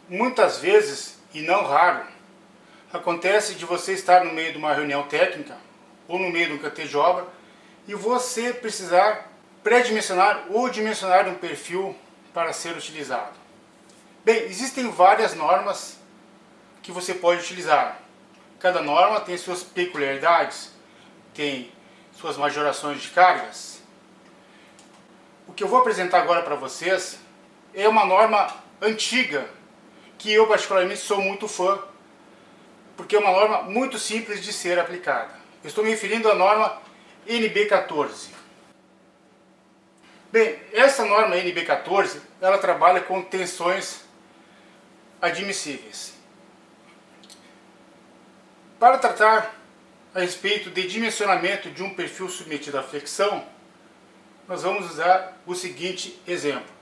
Muitas vezes, e não raro, acontece de você estar no meio de uma reunião técnica ou no meio de um canteiro de obra e você precisar pré-dimensionar ou dimensionar um perfil para ser utilizado. Bem, existem várias normas que você pode utilizar. Cada norma tem suas peculiaridades, tem suas majorações de cargas. O que eu vou apresentar agora para vocês é uma norma antiga, que eu particularmente sou muito fã, porque é uma norma muito simples de ser aplicada. Eu estou me referindo à norma NB14. Bem, essa norma NB14, ela trabalha com tensões admissíveis. Para tratar a respeito de dimensionamento de um perfil submetido à flexão, nós vamos usar o seguinte exemplo.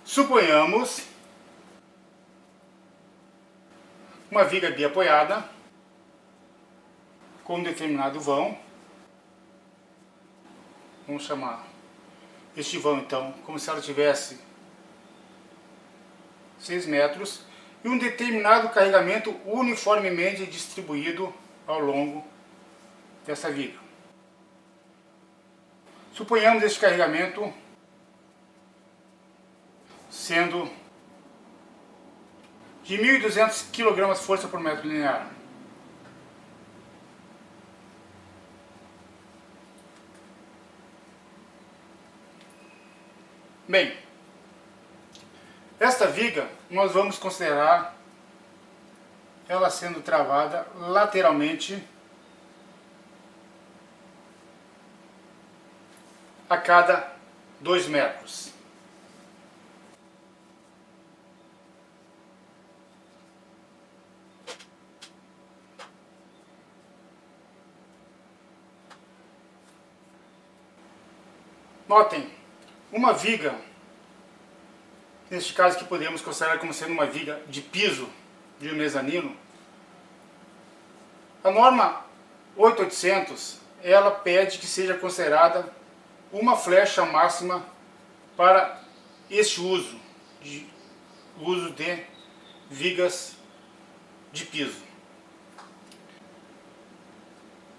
Suponhamos uma viga biapoiada com um determinado vão. Vamos chamar este vão então como se ela tivesse 6 metros e um determinado carregamento uniformemente distribuído ao longo dessa viga. Suponhamos este carregamento sendo de 1.200 kg força por metro linear. Bem, esta viga nós vamos considerar ela sendo travada lateralmente a cada 2 metros. Notem, uma viga, neste caso que podemos considerar como sendo uma viga de piso de um mezanino, a norma 8800, ela pede que seja considerada uma flecha máxima para este uso de vigas de piso.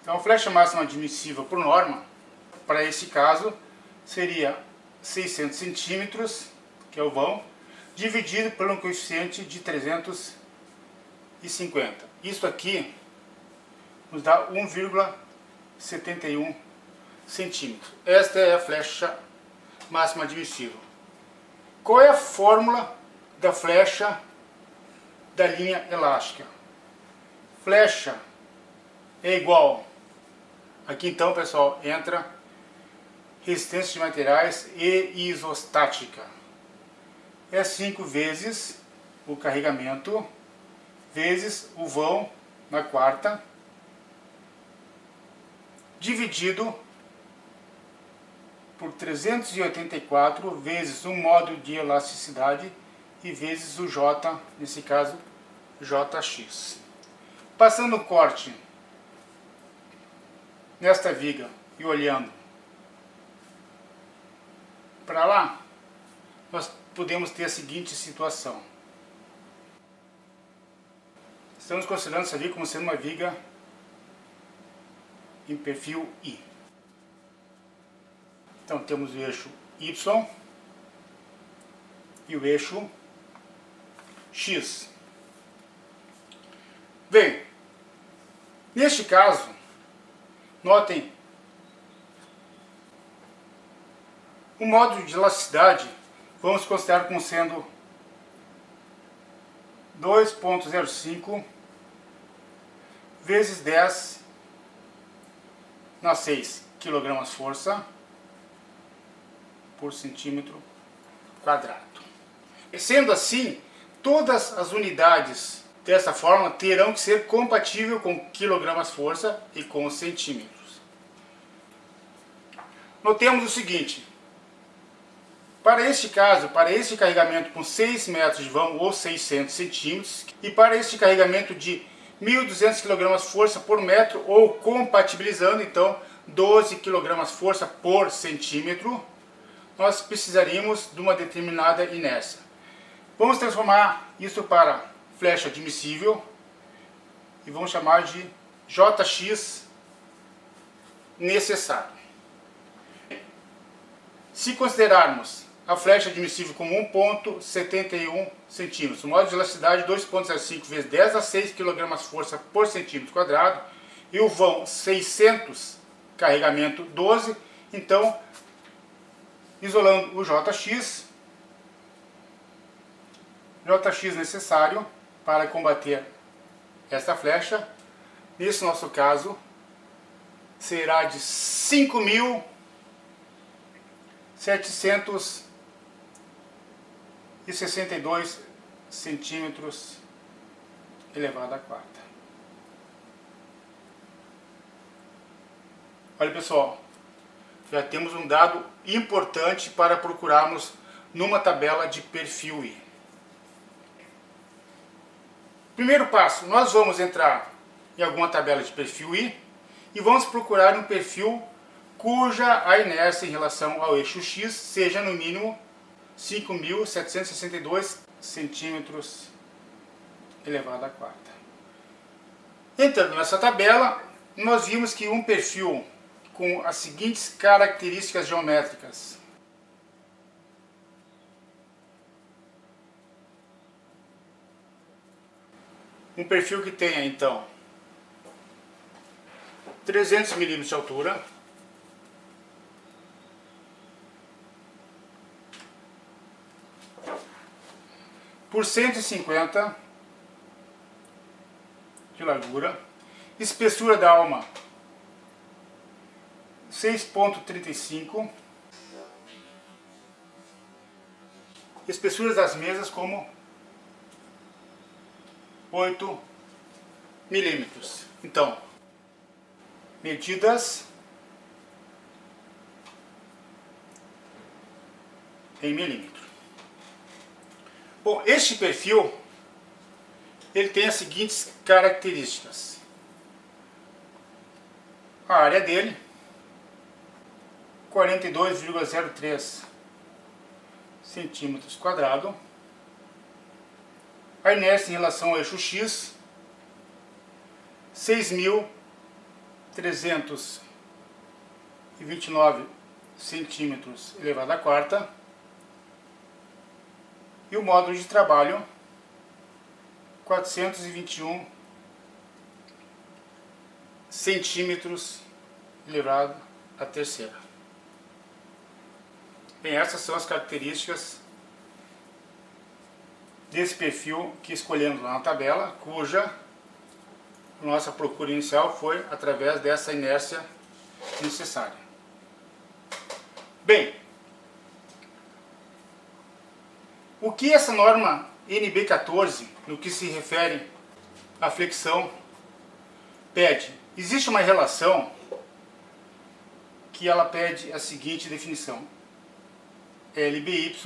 Então a flecha máxima admissível por norma, para esse caso, seria 600 centímetros, que é o vão, dividido por um coeficiente de 350. Isso aqui nos dá 1,71 centímetros. Esta é a flecha máxima admissível. Qual é a fórmula da flecha da linha elástica? Flecha é igual, aqui então pessoal, entra resistência de materiais e isostática. É 5 vezes o carregamento, vezes o vão na quarta, dividido por 384 vezes o módulo de elasticidade e vezes o J, nesse caso, JX. Passando o corte nesta viga e olhando para lá, nós podemos ter a seguinte situação. Estamos considerando essa viga como sendo uma viga em perfil I. Então temos o eixo Y e o eixo X. Bem, neste caso, notem, o módulo de elasticidade vamos considerar como sendo 2,05 vezes 10 na 6 kg força por centímetro quadrado. E sendo assim, todas as unidades dessa forma terão que ser compatíveis com quilogramas força e com centímetros. Notemos o seguinte: para este caso, para este carregamento com 6 metros de vão ou 600 centímetros, e para este carregamento de 1.200 kg força por metro, ou compatibilizando então 12 kg força por centímetro, nós precisaríamos de uma determinada inércia. Vamos transformar isso para flecha admissível e vamos chamar de JX necessário. Se considerarmos a flecha admissível como 1,71 centímetros, o modo de elasticidade 2,05 vezes 10 a 6 kg força por centímetro quadrado, e o vão 600, carregamento 12, então, isolando o JX necessário para combater esta flecha, nesse nosso caso, será de 5.762 centímetros elevado à quarta. Olha, pessoal, já temos um dado importante para procurarmos numa tabela de perfil I. Primeiro passo, nós vamos entrar em alguma tabela de perfil I e vamos procurar um perfil cuja a inércia em relação ao eixo X seja no mínimo 5.762 centímetros elevado à quarta. Entrando nessa tabela, nós vimos que um perfil com as seguintes características geométricas. Um perfil que tenha, então, 300 milímetros de altura, por 150 de largura, espessura da alma 6,35, espessuras das mesas como 8 milímetros. Então, medidas em milímetro. Bom, este perfil ele tem as seguintes características. A área dele 42,03 centímetros quadrados. A inércia em relação ao eixo X 6.329 centímetros elevado à quarta. E o módulo de trabalho 421 centímetros elevado à terceira. Bem, essas são as características desse perfil que escolhemos lá na tabela, cuja nossa procura inicial foi através dessa inércia necessária. Bem, o que essa norma NB14, no que se refere à flexão, pede? Existe uma relação que ela pede a seguinte definição: LBY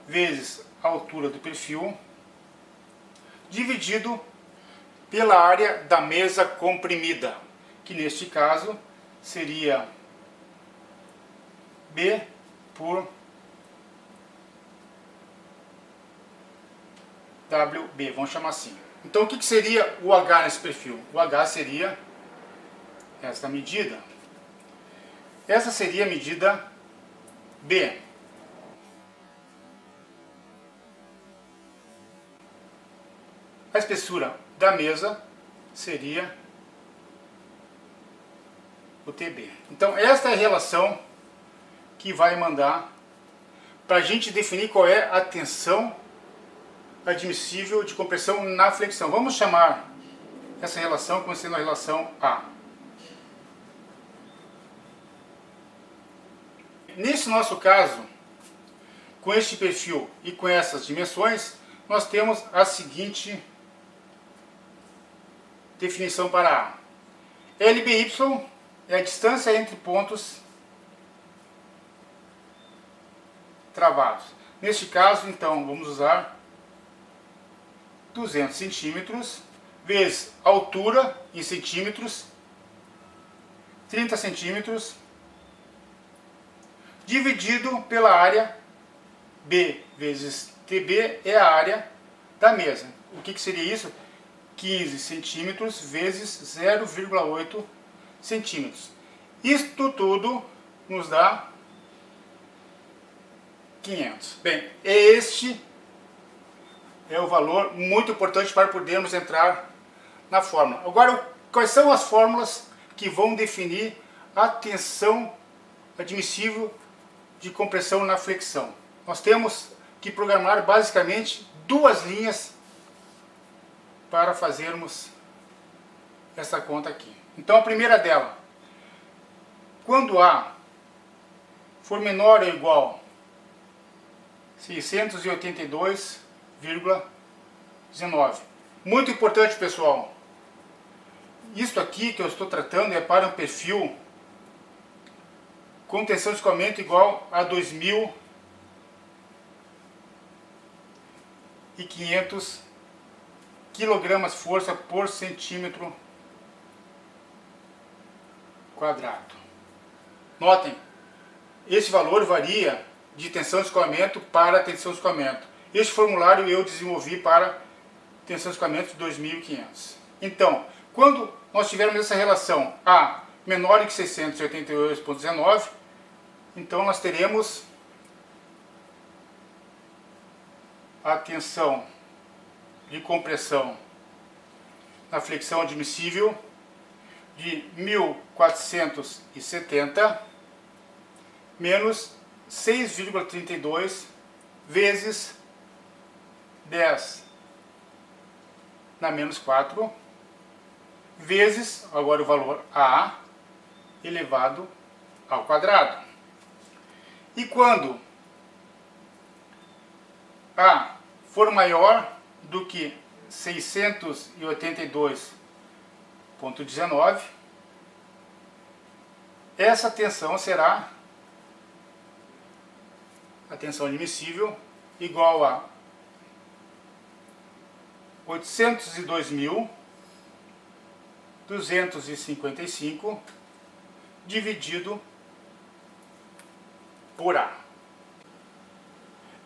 vezes a altura do perfil dividido pela área da mesa comprimida, que neste caso seria B por WB, vamos chamar assim. Então o que seria o H nesse perfil? O H seria esta medida. Essa seria a medida B. A espessura da mesa seria o TB. Então esta é a relação que vai mandar para a gente definir qual é a tensão admissível de compressão na flexão. Vamos chamar essa relação como sendo a relação A. Nesse nosso caso, com este perfil e com essas dimensões, nós temos a seguinte definição para A. LBY é a distância entre pontos travados. Neste caso, então, vamos usar 200 centímetros vezes a altura em centímetros, 30 centímetros, dividido pela área B vezes TB é a área da mesa. O que seria isso? 15 centímetros vezes 0,8 centímetros. Isto tudo nos dá 500. Bem, este é o valor muito importante para podermos entrar na fórmula. Agora, quais são as fórmulas que vão definir a tensão admissível de compressão na flexão? Nós temos que programar basicamente duas linhas para fazermos essa conta aqui. Então a primeira dela, quando A for menor ou igual a 682,19. Muito importante, pessoal. Isso aqui que eu estou tratando é para um perfil com tensão de escoamento igual a 2.500 kg-força por centímetro quadrado. Notem, esse valor varia de tensão de escoamento para tensão de escoamento. Este formulário eu desenvolvi para tensão de escoamento de 2.500. Então, quando nós tivermos essa relação A menor que 682,19, então nós teremos a tensão de compressão na flexão admissível de 1.470 menos 6,32 vezes 10 na menos 4 vezes, agora o valor A elevado ao quadrado. E quando A for maior do que 682,19, essa tensão será a tensão admissível igual a 802.255 dividido por A.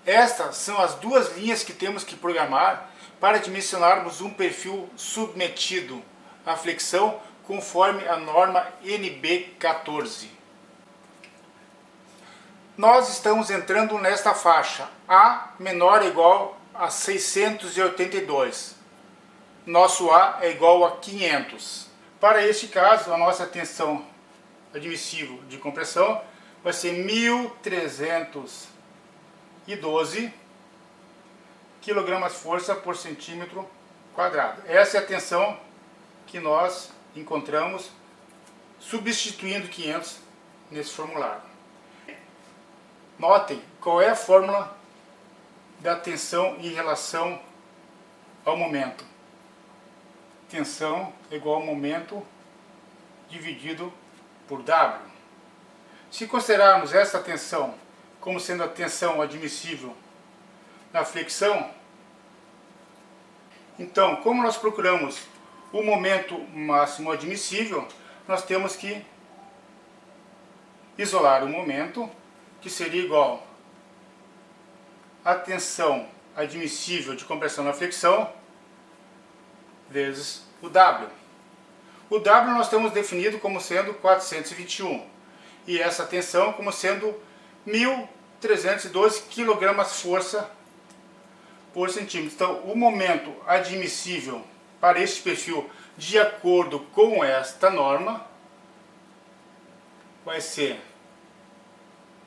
Estas são as duas linhas que temos que programar para dimensionarmos um perfil submetido à flexão conforme a norma NB14. Nós estamos entrando nesta faixa A menor ou igual a 682. Nosso A é igual a 500. Para este caso, a nossa tensão admissível de compressão vai ser 1.312 kg-força por centímetro quadrado. Essa é a tensão que nós encontramos substituindo 500 nesse formulário. Notem qual é a fórmula da tensão em relação ao momento. Tensão é igual ao momento dividido por W. Se considerarmos essa tensão como sendo a tensão admissível na flexão, então, como nós procuramos o momento máximo admissível, nós temos que isolar o momento, que seria igual à tensão admissível de compressão na flexão vezes o W. O W nós temos definido como sendo 421 e essa tensão como sendo 1.312 kg-força por centímetro. Então, o momento admissível para este perfil, de acordo com esta norma, vai ser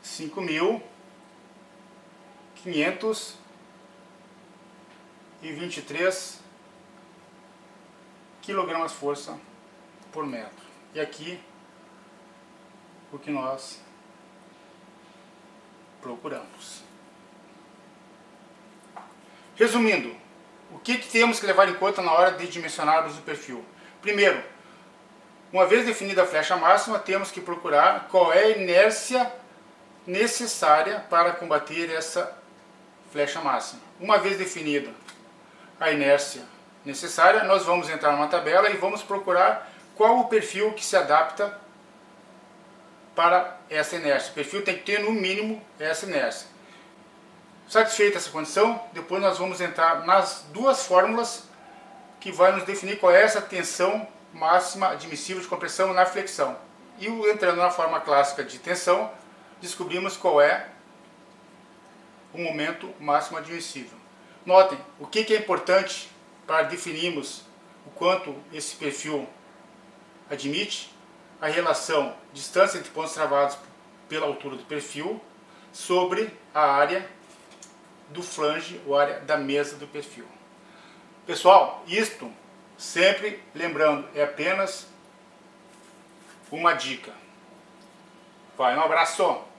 5.523 kg-força por metro. E aqui o que nós procuramos. Resumindo, o que temos que levar em conta na hora de dimensionarmos o perfil? Primeiro, uma vez definida a flecha máxima, temos que procurar qual é a inércia necessária para combater essa flecha máxima. Uma vez definida a inércia necessária, nós vamos entrar numa tabela e vamos procurar qual o perfil que se adapta para essa inércia. O perfil tem que ter no mínimo essa inércia. Satisfeita essa condição, depois nós vamos entrar nas duas fórmulas que vai nos definir qual é essa tensão máxima admissível de compressão na flexão. E entrando na forma clássica de tensão, descobrimos qual é o momento máximo admissível. Notem, o que é importante para definirmos o quanto esse perfil admite: a relação distância entre pontos travados pela altura do perfil sobre a área do flange ou área da mesa do perfil. Pessoal, isto, sempre lembrando, é apenas uma dica. Vai, um abraço!